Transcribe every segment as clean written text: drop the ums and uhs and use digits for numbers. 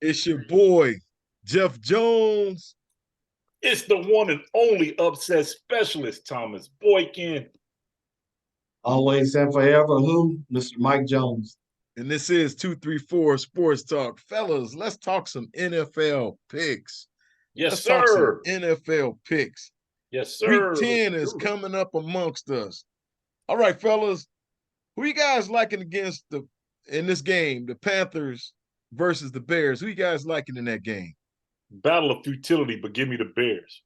It's your boy, Jeff Jones. It's the one and only upset specialist, Thomas Boykin. Always and forever, who? Mr. Mike Jones. And this is 234 Sports Talk. Fellas, let's talk some NFL picks. Yes, let's sir. talk some NFL picks. Yes, sir. Week 10 is coming up amongst us. All right, fellas, who you guys liking in this game, the Panthers versus the Bears? Who you guys liking in that game? Battle of futility, but give me the Bears.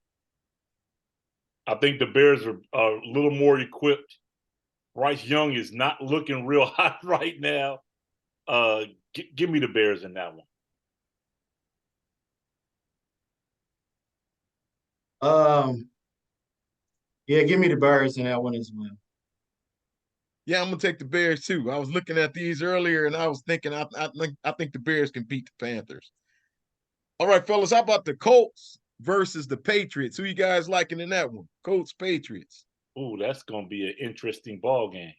I think the Bears are a little more equipped. Bryce Young is not looking real hot right now. Give me the Bears in that one. Yeah, give me the Bears in that one as well. Yeah, I'm gonna take the Bears too. I was looking at these earlier, and I was thinking I think the Bears can beat the Panthers. All right, fellas, how about the Colts versus the Patriots? Who you guys liking in that one? Colts, Patriots. Ooh, that's gonna be an interesting ball game.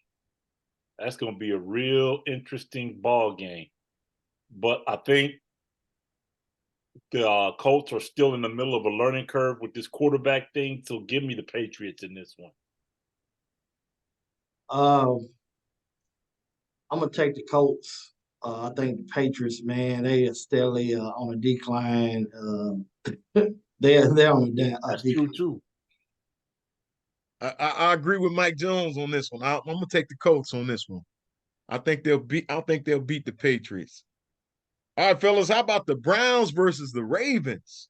That's gonna be a real interesting ball game. But I think the Colts are still in the middle of a learning curve with this quarterback thing. So give me the Patriots in this one. I'm gonna take the Colts. I think the Patriots, man, they are steadily on a decline. They're on a decline. That's true too. I agree with Mike Jones on this one. I'm gonna take the Colts on this one. I think they'll beat the Patriots. All right, fellas, how about the Browns versus the Ravens?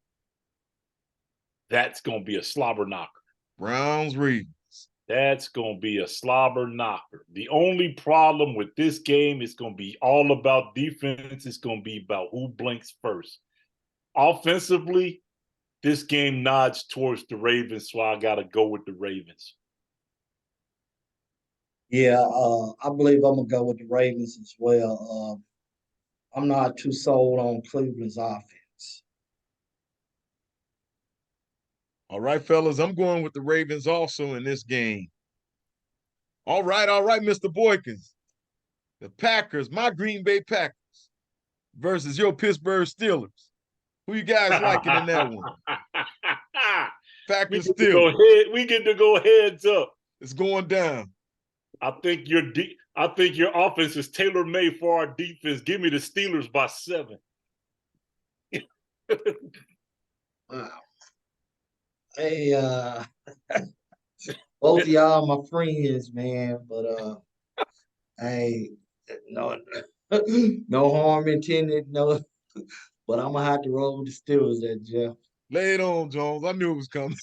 That's gonna be a slobber knocker. Browns, Ravens. That's going to be a slobber knocker. The only problem with this game is going to be all about defense. It's going to be about who blinks first. Offensively, this game nods towards the Ravens, so I got to go with the Ravens. Yeah, I believe I'm going to go with the Ravens as well. I'm not too sold on Cleveland's offense. All right, fellas, I'm going with the Ravens also in this game. All right, Mr. Boykins. The Packers, my Green Bay Packers versus your Pittsburgh Steelers. Who you guys liking in that one? Packers Steelers. We get to go heads up. It's going down. I think your offense is tailor-made for our defense. Give me the Steelers by 7. Wow. Hey, both of y'all my friends, man, but hey, no harm intended, no, but I'm gonna have to roll with the Steelers there, Jeff. Lay it on, Jones. I knew it was coming.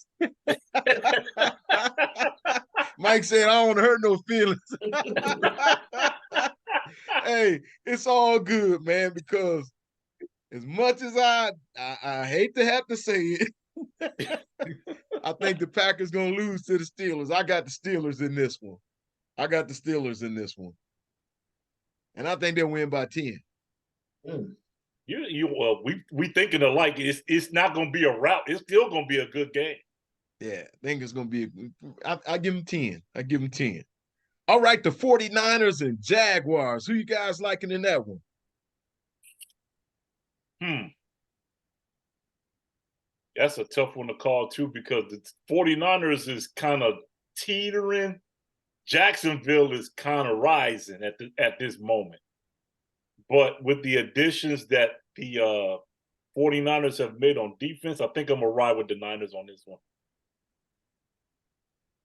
Mike said, I don't want to hurt no feelings. Hey, it's all good, man, because as much as I hate to have to say it, I think the Packers going to lose to the Steelers. I got the Steelers in this one. And I think they'll win by 10. We thinking alike. It's not going to be a rout. It's still going to be a good game. Yeah, I think it's going to be I give them 10. I give them 10. All right, the 49ers and Jaguars. Who you guys liking in that one? That's a tough one to call, too, because the 49ers is kind of teetering. Jacksonville is kind of rising at this moment. But with the additions that the 49ers have made on defense, I think I'm going to ride with the Niners on this one.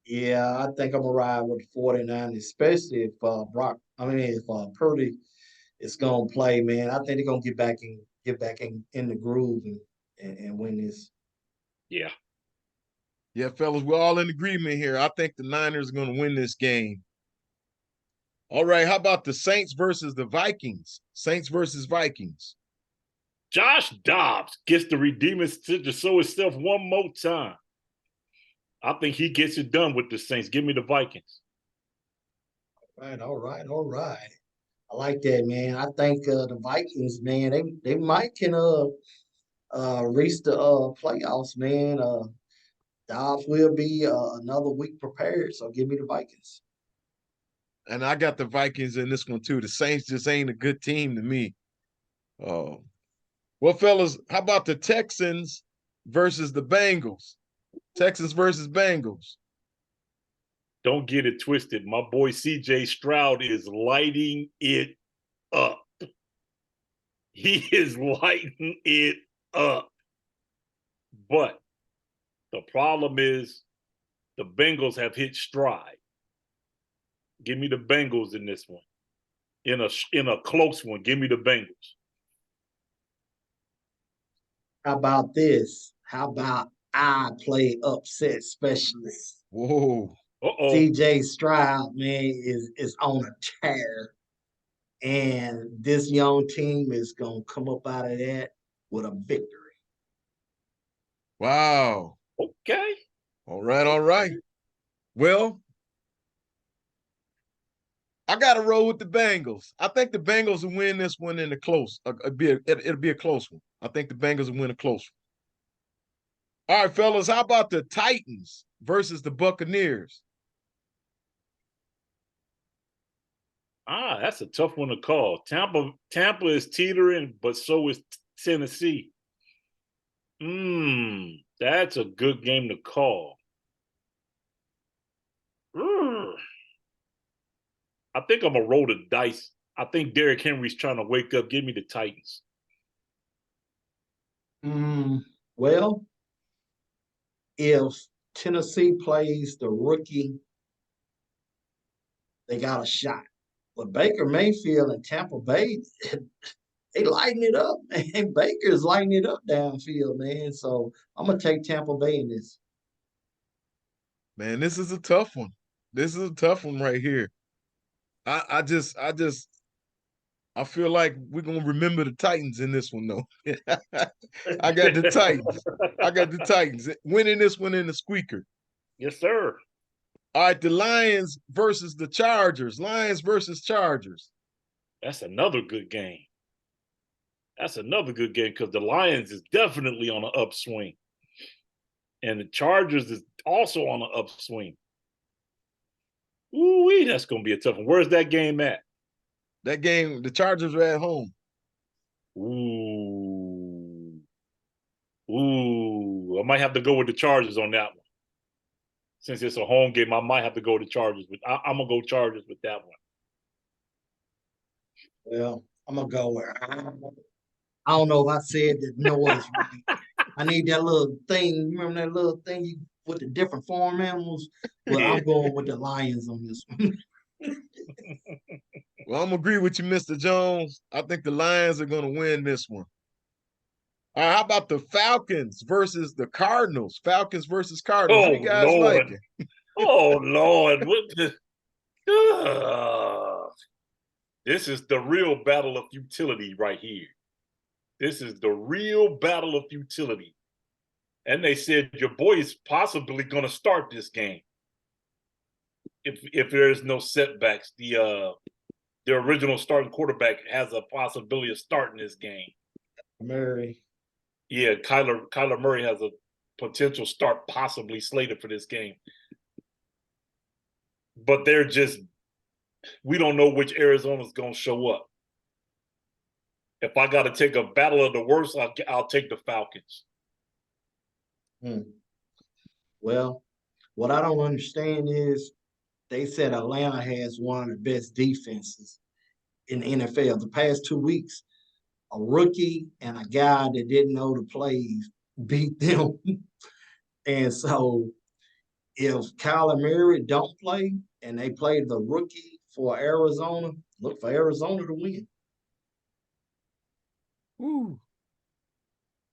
Yeah, I think I'm going to ride with the 49ers, especially if Purdy is going to play, man. I think they're going to get back in the groove and win this. Yeah. Yeah, fellas, we're all in agreement here. I think the Niners are going to win this game. All right, how about the Saints versus the Vikings? Saints versus Vikings. Josh Dobbs gets to redeem to show himself one more time. I think he gets it done with the Saints. Give me the Vikings. All right. I like that, man. I think the Vikings, man, they might can reach the playoffs, man. Dobbs will be another week prepared, so give me the Vikings. And I got the Vikings in this one too. The Saints just ain't a good team to me. What Well, fellas, how about the Texans versus the Bengals? Texans versus Bengals. Don't get it twisted. My boy CJ Stroud is lighting it up. He is lighting it up. But the problem is the Bengals have hit stride. Give me the Bengals in this one. In a close one, give me the Bengals. How about this? How about I play upset specialist? Whoa. Uh-oh. CJ Stroud, man, is on a tear. And this young team is gonna come up out of that with a victory. Wow. Okay. All right, all right. Well, I got to roll with the Bengals. I think the Bengals will win this one in the close. It'll be a close one. I think the Bengals will win a close one. All right, fellas, how about the Titans versus the Buccaneers? That's a tough one to call. Tampa is teetering, but so is Tennessee. That's a good game to call. I think I'm gonna roll the dice. I think Derrick Henry's trying to wake up. Give me the Titans. Well, if Tennessee plays the rookie, they got a shot. But Baker Mayfield and Tampa Bay, they lighten it up, man. Baker's lighting it up downfield, man. So I'm gonna take Tampa Bay in this. Man, this is a tough one. This is a tough one right here. I feel like we're gonna remember the Titans in this one, though. I got the Titans. I got the Titans winning this one in the squeaker. Yes, sir. All right, the Lions versus the Chargers. Lions versus Chargers. That's another good game. That's another good game because the Lions is definitely on an upswing. And the Chargers is also on an upswing. Ooh, that's going to be a tough one. Where's that game at? That game, the Chargers are at home. Ooh, I might have to go with the Chargers on that one. Since it's a home game, I might have to go with the Chargers. But I'm going to go Chargers with that one. Well, I'm going to go where I don't know if I said the noise right. I need that little thing. Remember that little thing with the different farm animals? But I'm going with the Lions on this one. Well, I'm going to agree with you, Mr. Jones. I think the Lions are going to win this one. All right, how about the Falcons versus the Cardinals? Falcons versus Cardinals. What do you guys Lord. like? Oh, Lord. What the... This is the real battle of futility right here. This is the real battle of futility. And they said your boy is possibly going to start this game. If there is no setbacks, the original starting quarterback has a possibility of starting this game. Murray. Yeah, Kyler Murray has a potential start possibly slated for this game. But we don't know which Arizona's going to show up. If I got to take a battle of the worst, I'll take the Falcons. Well, what I don't understand is they said Atlanta has one of the best defenses in the NFL. The past 2 weeks, a rookie and a guy that didn't know the plays beat them. And so if Kyler Murray don't play and they play the rookie for Arizona, look for Arizona to win. Ooh.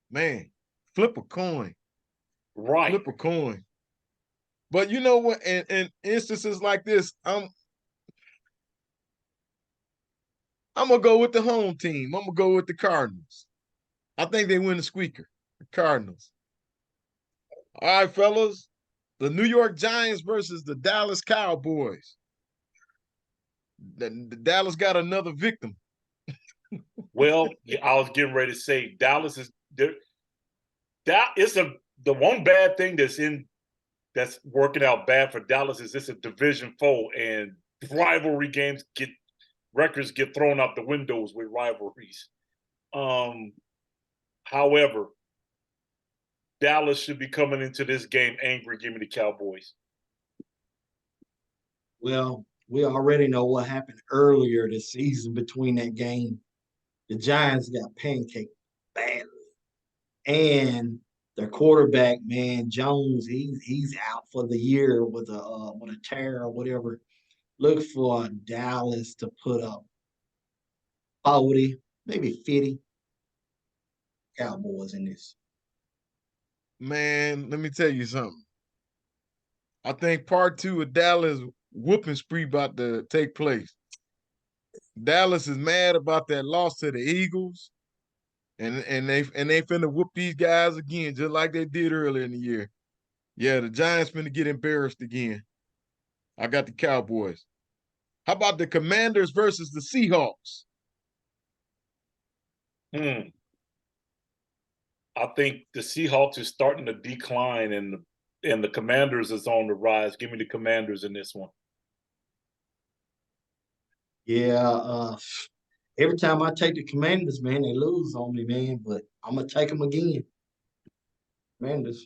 Man, flip a coin. Right. Flip a coin. But you know what? In instances like this, I'm gonna go with the home team. I'm gonna go with the Cardinals. I think they win the squeaker. The Cardinals. All right, fellas. The New York Giants versus the Dallas Cowboys. The Dallas got another victim. Well, I was getting ready to say Dallas is there. That is the one bad thing that's working out bad for Dallas is it's a division foe, and rivalry games records get thrown out the windows with rivalries. However, Dallas should be coming into this game angry. Give me the Cowboys. Well, we already know what happened earlier this season between that game. The Giants got pancaked badly. And their quarterback, man, Jones, he's out for the year with a tear or whatever. Look for Dallas to put up 40, maybe 50 Cowboys in this. Man, let me tell you something. I think part 2 of Dallas whooping spree about to take place. Dallas is mad about that loss to the Eagles, and they finna whoop these guys again, just like they did earlier in the year. Yeah, the Giants finna get embarrassed again. I got the Cowboys. How about the Commanders versus the Seahawks? I think the Seahawks is starting to decline, and the Commanders is on the rise. Give me the Commanders in this one. Yeah, every time I take the Commanders, man, they lose on me, man. But I'm gonna take them again. Commanders.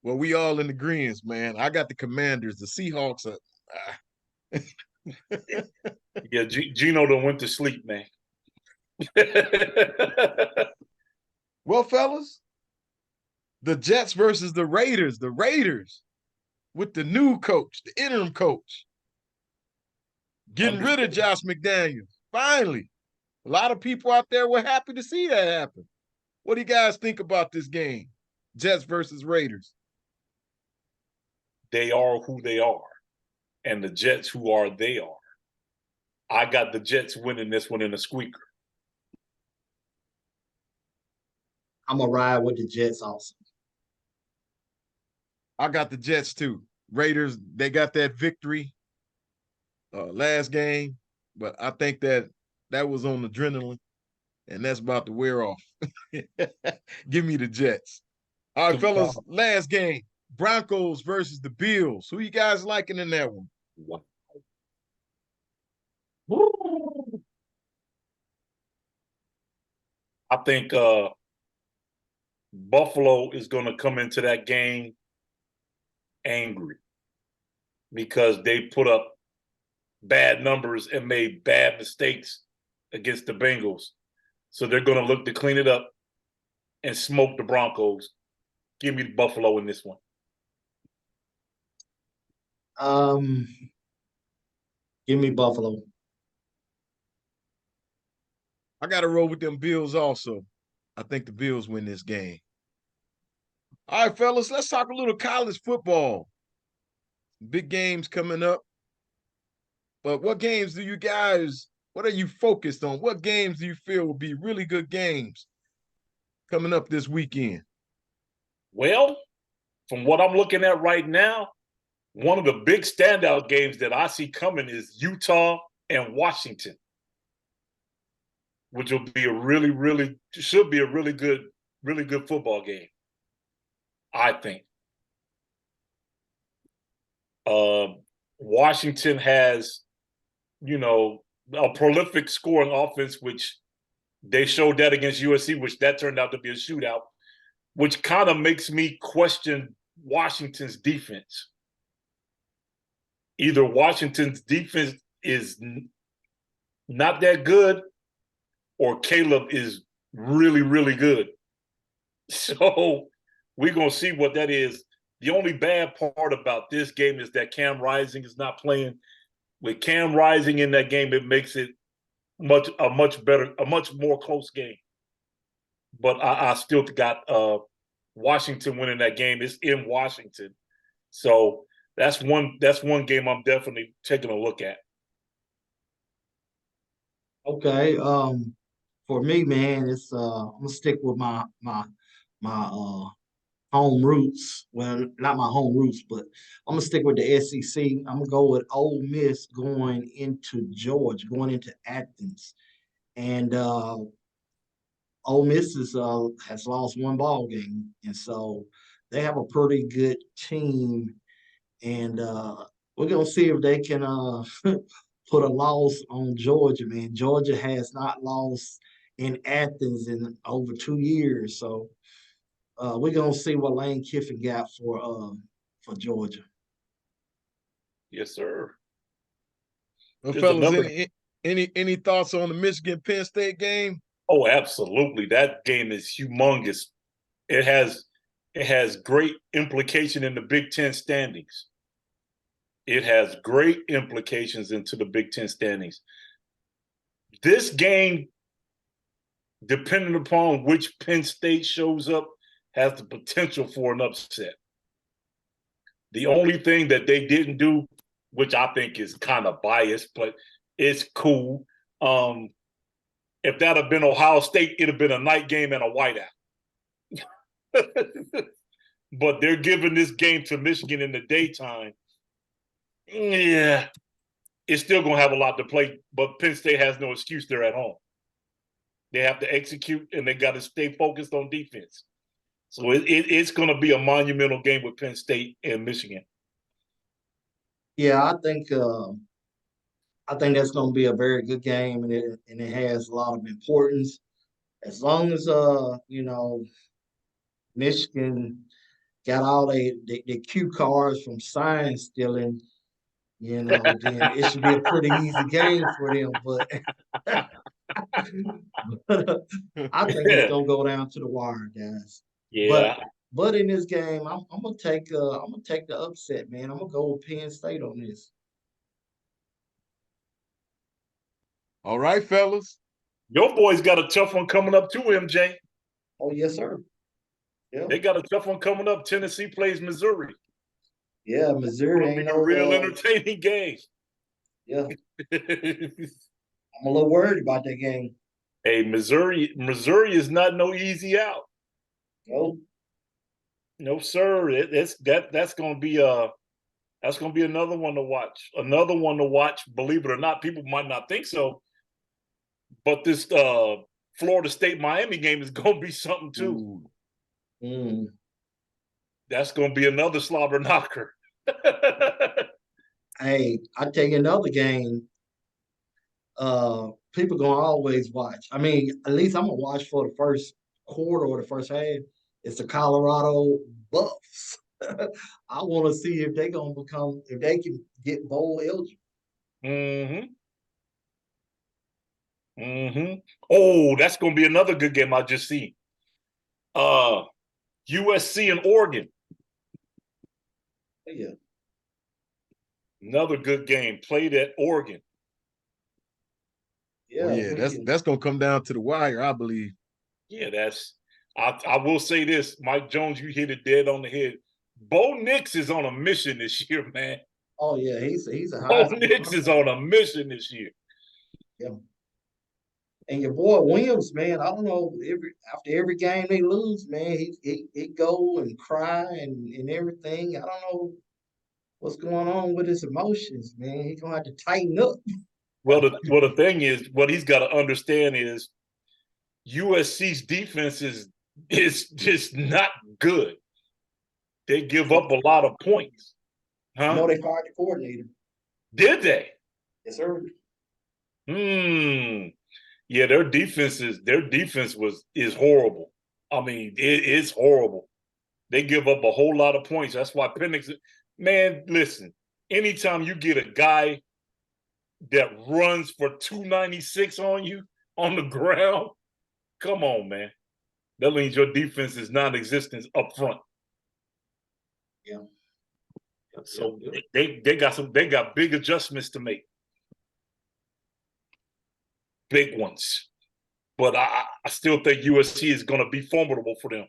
Well, we all in agreement, man. I got the Commanders. The Seahawks are. Yeah, Gino done went to sleep, man. Well, fellas, the Jets versus the Raiders. The Raiders with the new coach, the interim coach, getting rid of Josh McDaniels. Finally, a lot of people out there were happy to see that happen. What do you guys think about this game? Jets versus Raiders. They are who they are, and the Jets who are they are. I got the Jets winning this one in a squeaker. I'm gonna ride with the Jets also. I got the Jets too. Raiders, they got that victory last game, but I think that was on adrenaline, and that's about to wear off. Give me the Jets. All right, fellas, last game. Broncos versus the Bills. Who you guys liking in that one? I think Buffalo is going to come into that game angry because they put up bad numbers and made bad mistakes against the Bengals. So they're going to look to clean it up and smoke the Broncos. Give me Buffalo in this one. Give me Buffalo. I got to roll with them Bills also. I think the Bills win this game. All right, fellas, let's talk a little college football. Big games coming up. But what games do you guys, what are you focused on? What games do you feel will be really good games coming up this weekend? Well, from what I'm looking at right now, one of the big standout games that I see coming is Utah and Washington, which will be should be a really good football game, I think. Washington has, a prolific scoring offense, which they showed that against USC, which that turned out to be a shootout, which kind of makes me question Washington's defense. Either Washington's defense is not that good, or Caleb is really, really good. So we're going to see what that is. The only bad part about this game is that Cam Rising is not playing. With Cam Rising in that game, it makes it a much more close game. But I still got Washington winning that game. It's in Washington. So that's one game I'm definitely taking a look at. Okay. For me, man, it's I'm gonna stick with my home roots. Well, not my home roots, but I'm gonna stick with the SEC. I'm gonna go with Ole Miss going into Georgia, going into Athens, and Ole Miss has lost one ball game, and so they have a pretty good team, and we're gonna see if they can put a loss on Georgia. Man, Georgia has not lost in Athens in over 2 years. So we're gonna see what Lane Kiffin got for Georgia. Yes, sir. Well, There's fellas, another. any thoughts on the Michigan Penn State game? Oh, absolutely. That game is humongous. It has great implication in the Big Ten standings. It has great implications into the Big Ten standings. This game, depending upon which Penn State shows up, has the potential for an upset. The only thing that they didn't do, which I think is kind of biased, but it's cool. If that had been Ohio State, it'd have been a night game and a whiteout. But they're giving this game to Michigan in the daytime. Yeah, it's still going to have a lot to play, but Penn State has no excuse. They're at home. They have to execute, and they got to stay focused on defense. So it's going to be a monumental game with Penn State and Michigan. Yeah, I think that's going to be a very good game, and it has a lot of importance. As long as Michigan got all the cue cards from sign stealing, then it should be a pretty easy game for them. But I think it's gonna go down to the wire, guys. Yeah. But in this game, I'm gonna take the upset, man. I'm gonna go with Penn State on this. All right, fellas. Your boys got a tough one coming up too, MJ. Oh yes, sir. Yeah. They got a tough one coming up. Tennessee plays Missouri. Yeah, Missouri ain't no real entertaining game. Yeah. I'm a little worried about that game. Hey, Missouri is not no easy out. No, sir. That's gonna be another one to watch. Another one to watch. Believe it or not, people might not think so, but this Florida State Miami game is gonna be something too. That's gonna be another slobber knocker. Hey, I tell you another game. People gonna always watch. I mean, at least I'm gonna watch for the first quarter or the first half. It's the Colorado Buffs. I want to see if they can get bowl eligible. Oh, that's gonna be another good game I just seen. USC and Oregon. Yeah. Another good game played at Oregon. Yeah, that's gonna come down to the wire, I believe. Yeah, I will say this, Mike Jones, you hit it dead on the head. Bo Nix is on a mission this year, man. Oh yeah, he's a Bo Nix is on a mission this year. Yeah. And your boy Williams, man, I don't know. After every game they lose, man, he go and cry and everything. I don't know what's going on with his emotions, man. He's gonna have to tighten up. Well, the thing is, what he's got to understand is USC's defense is just not good. They give up a lot of points. Huh? No, they fired the coordinator. Did they? Yes, sir. Yeah, their defense is horrible. I mean, it's horrible. They give up a whole lot of points. That's why Penix, man, listen, anytime you get a guy that runs for 296 on you on the ground, come on, man. That means your defense is non-existent up front. Yeah. So they got big adjustments to make. Big ones. But I still think USC is going to be formidable for them.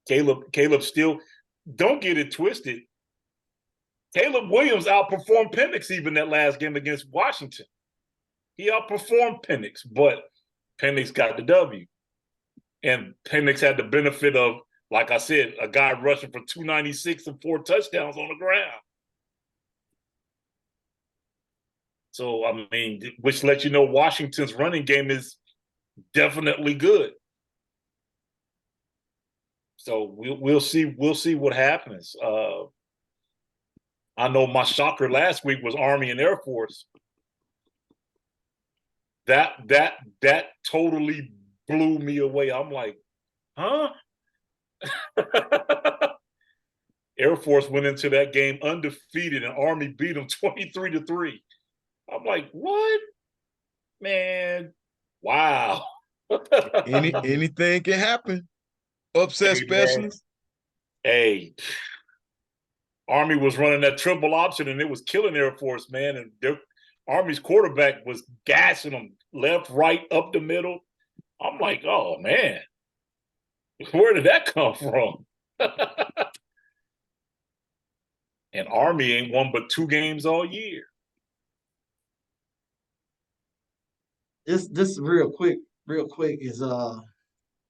Caleb still, don't get it twisted. Caleb Williams outperformed Penix even that last game against Washington. He outperformed Penix, but Penix got the W. And Penix had the benefit of, like I said, a guy rushing for 296 and 4 touchdowns on the ground. So, I mean, which lets you know Washington's running game is definitely good. So we'll see what happens. I know my shocker last week was Army and Air Force. That totally blew me away. I'm like, huh? Air Force went into that game undefeated, and Army beat them 23-3. I'm like, what? Man, wow. Anything can happen. Upset Hey, man. specialist. Hey, Army was running that triple option, and it was killing Air Force, man. And their Army's quarterback was gassing them left, right, up the middle. I'm like, oh man, where did that come from? And Army ain't won but 2 games all year. This real quick is man,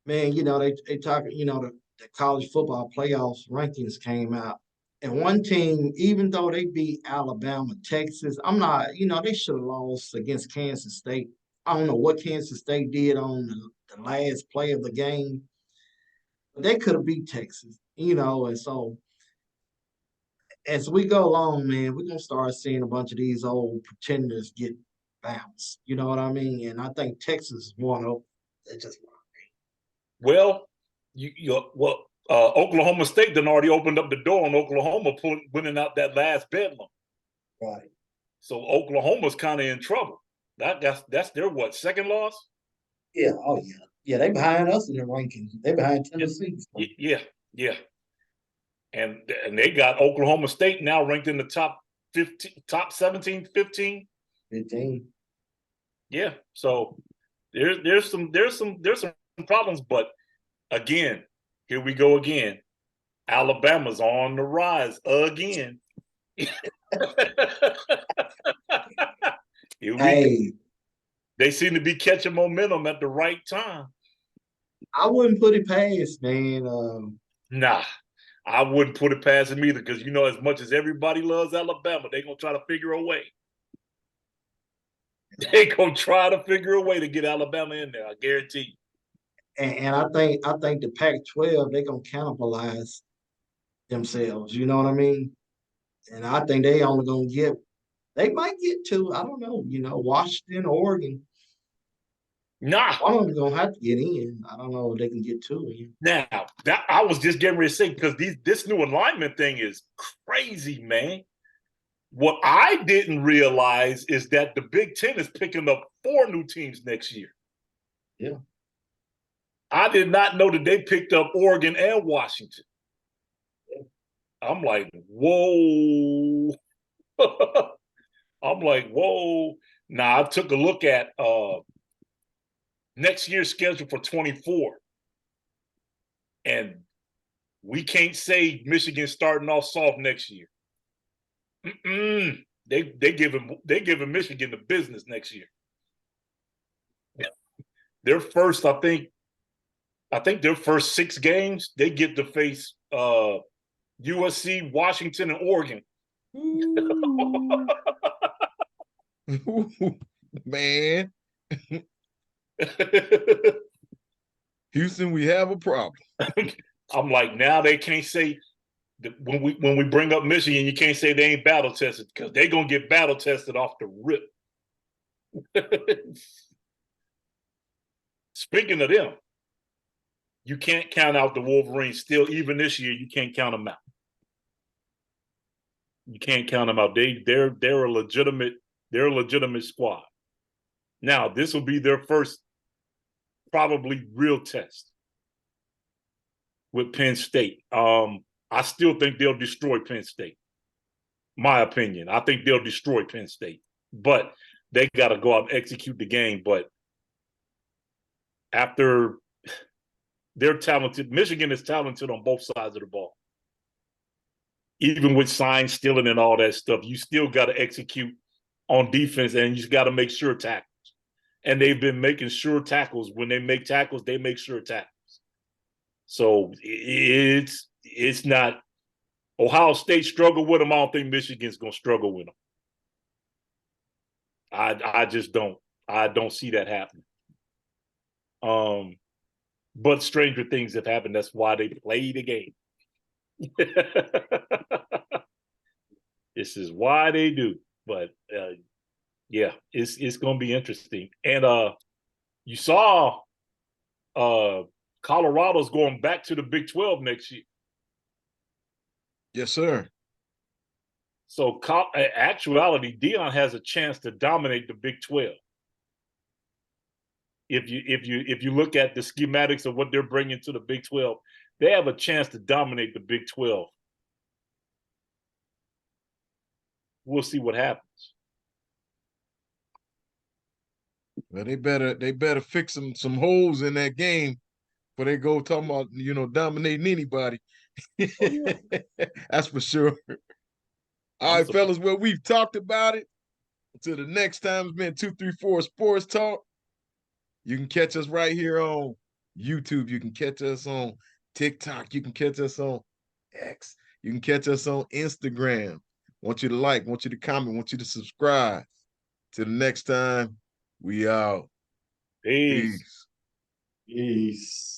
they talking, the college football playoffs rankings came out. And one team, even though they beat Alabama, Texas, I'm not, they should have lost against Kansas State. I don't know what Kansas State did on the last play of the game. But they could have beat Texas, and so as we go along, man, we're gonna start seeing a bunch of these old pretenders get bounced. You know what I mean? And I think Texas is one of them. They just Well, Oklahoma State done already opened up the door on Oklahoma winning out that last bedlam. right. So Oklahoma's kind of in trouble. That's their what, second loss? Yeah. Oh yeah. Yeah. They behind us in the rankings. They behind Tennessee. Yeah. And they got Oklahoma State now ranked in the top 15, top 17, 15. 15. Yeah. So there's some problems, but again, here we go again. Alabama's on the rise again. Hey, they seem to be catching momentum at the right time. I wouldn't put it past, man. Nah, I wouldn't put it past them either, because as much as everybody loves Alabama, they're gonna try to figure a way. They're gonna try to figure a way to get Alabama in there. I guarantee you. And I think the Pac-12, they're gonna cannibalize themselves. You know what I mean? And I think they only gonna they might get 2. I don't know. Washington, Oregon. Nah, One of them gonna have to get in. I don't know if they can get 2 in. Now, that I was just getting ready to say, because this new alignment thing is crazy, man. What I didn't realize is that the Big Ten is picking up 4 new teams next year. Yeah. I did not know that they picked up Oregon and Washington. Yeah. I'm like, whoa. I'm like, whoa. Now, I took a look at next year's schedule for 24. And we can't say Michigan starting off soft next year. They giving Michigan the business next year. Their first, I think their first 6 games, they get to face USC, Washington, and Oregon. Man. Houston, we have a problem. I'm like, now they can't say when we bring up Michigan, you can't say they ain't battle tested, because they're gonna get battle tested off the rip. Speaking of them, you can't count out the Wolverines. Still, even this year, you can't count them out. You can't count them out. They're a legitimate squad. Now, this will be their first probably real test with Penn State. I still think they'll destroy Penn State. My opinion. I think they'll destroy Penn State. But they got to go out and execute the game. But after they're talented, Michigan is talented on both sides of the ball. Even with sign stealing and all that stuff, you still got to execute on defense, and you got to make sure tackles. And they've been making sure tackles. When they make tackles, they make sure tackles. So it's not Ohio State struggle with them. I don't think Michigan's going to struggle with them. I just don't. I don't see that happening. But stranger things have happened. That's why they play the game. This is why they do. But Yeah, it's gonna be interesting. And you saw Colorado's going back to the Big 12 next year. Yes, sir. So actuality, Deion has a chance to dominate the Big 12. If you look at the schematics of what they're bringing to the Big 12, they have a chance to dominate the Big 12. We'll see what happens. Well, they better fix some holes in that game before they go talking about dominating anybody. Oh, yeah. That's for sure. All right, fellas. Well, we've talked about it. Until the next time, it's been 234 Sports Talk. You can catch us right here on YouTube. You can catch us on TikTok. You can catch us on X. You can catch us on Instagram. Want you to like, want you to comment, want you to subscribe. Till the next time, we out. Peace. Peace. Peace.